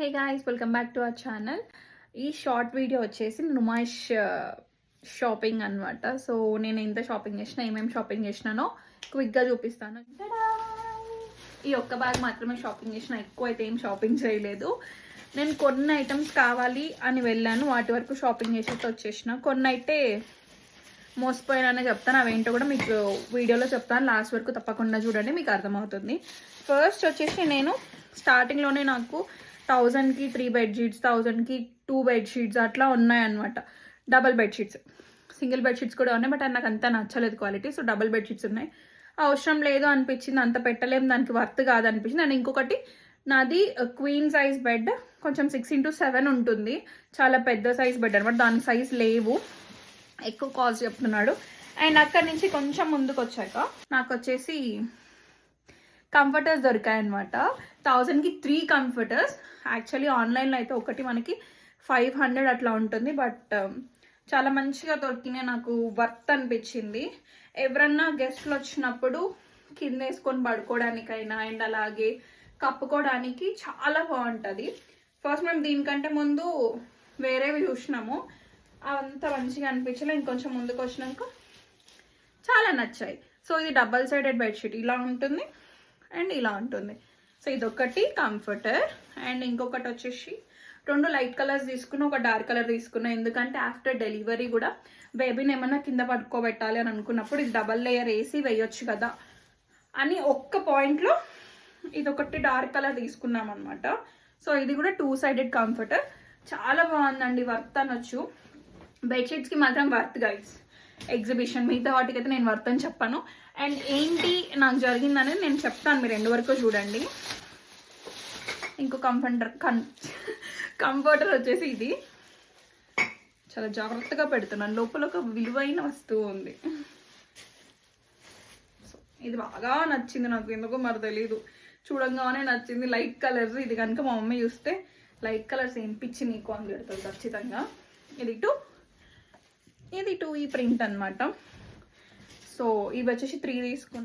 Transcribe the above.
Hey guys, welcome back to our channel. ఈ short video వచ్చేసి Numaish shopping అనమాట. So నేను ఎంత షాపింగ్ చేసినా, ఏమేమి షాపింగ్ చేసినానో క్విక్గా చూపిస్తాను. ఈ ఒక్క బ్యాగ్ మాత్రమే షాపింగ్ చేసిన, ఎక్కువ అయితే ఏం షాపింగ్ చేయలేదు. నేను కొన్ని ఐటమ్స్ కావాలి అని వెళ్ళాను, వాటి వరకు షాపింగ్ చేసేసి వచ్చేసిన. కొన్ని అయితే మోసపోయాననే చెప్తాను, అవేంటో కూడా మీకు వీడియోలో చెప్తాను. లాస్ట్ వరకు తప్పకుండా చూడండి, మీకు అర్థమవుతుంది. ఫస్ట్ వచ్చేసి నేను స్టార్టింగ్లోనే నాకు 1000కి 3 బెడ్షీట్స్, 1000కి 2 బెడ్షీట్స్ అట్లా ఉన్నాయన్నమాట. డబల్ బెడ్షీట్స్, సింగిల్ బెడ్షీట్స్ కూడా ఉన్నాయి, బట్ నాకు అంతా నచ్చలేదు క్వాలిటీ. సో డబల్ బెడ్షీట్స్ ఉన్నాయి. అవసరం లేదు అనిపించింది, అంత పెట్టలేము, దానికి వర్త్ కాదు అనిపించింది. అండ్ ఇంకొకటి, నాది క్వీన్ సైజ్ బెడ్, కొంచెం 6x7 ఉంటుంది, చాలా పెద్ద సైజ్ బెడ్ అనమాట. దాని సైజ్ లేవు, ఎక్కువ కాస్ట్ చెప్తున్నాడు. అండ్ అక్కడి నుంచి కొంచెం ముందుకు వచ్చాక నాకు వచ్చేసి కంఫర్టర్స్ దొరికాయన్నమాట. 1000కి 3 కంఫర్టర్స్. యాక్చువల్లీ ఆన్లైన్లో అయితే ఒకటి మనకి 500 అట్లా ఉంటుంది, బట్ చాలా మంచిగా దొరికినాయి, నాకు వర్త్ అనిపించింది. ఎవరన్నా గెస్ట్లు వచ్చినప్పుడు కింద వేసుకొని పడుకోవడానికైనా అండ్ అలాగే కప్పుకోవడానికి చాలా బాగుంటుంది. ఫస్ట్ మేము దీనికంటే ముందు వేరేవి చూసినాము, అవంతా మంచిగా అనిపించలే. ఇంకొంచెం ముందుకు వచ్చినాక చాలా నచ్చాయి. సో ఇది డబల్ సైడెడ్ బెడ్షీట్, ఇలా ఉంటుంది అండ్ ఇలా ఉంటుంది. సో ఇదొకటి కంఫర్టర్. అండ్ ఇంకొకటి వచ్చేసి 2 లైట్ కలర్స్ తీసుకున్నా, ఒక డార్క్ కలర్ తీసుకున్నా. ఎందుకంటే ఆఫ్టర్ డెలివరీ కూడా బేబీని ఏమన్నా కింద పడుకోబెట్టాలి అని అనుకున్నప్పుడు ఇది డబల్ లేయర్ వేసి వేయొచ్చు కదా అని ఒక్క పాయింట్లో ఇదొకటి డార్క్ కలర్ తీసుకున్నాం అనమాట. సో ఇది కూడా 2 సైడెడ్ కంఫర్టర్, చాలా బాగుందండి, వర్త్ అనొచ్చు. బెడ్షీట్స్కి మాత్రం వర్త్ గైస్, ఎగ్జిబిషన్. మిగతా వాటికి అయితే నేను వర్త్ అని చెప్పాను. అండ్ ఏంటి నాకు జరిగిందనేది నేను చెప్తాను, మీరు 2 వరకు చూడండి. ఇంకో కంఫర్టర్ వచ్చేసి ఇది చాలా జాగ్రత్తగా పెడుతున్నాను, లోపల ఒక విలువైన వస్తువు ఉంది. సో ఇది బాగా నచ్చింది నాకు, ఎందుకో మరి తెలీదు, చూడంగానే నచ్చింది. లైట్ కలర్స్, ఇది కనుక మా మమ్మీ చూస్తే లైట్ కలర్స్ ఏం పిచ్చి నీకు అని పెడుతుంది ఖచ్చితంగా. ఇది 2 ఈ ప్రింట్ అనమాట. సో ఇవి వచ్చేసి 3 తీసుకున్నాను.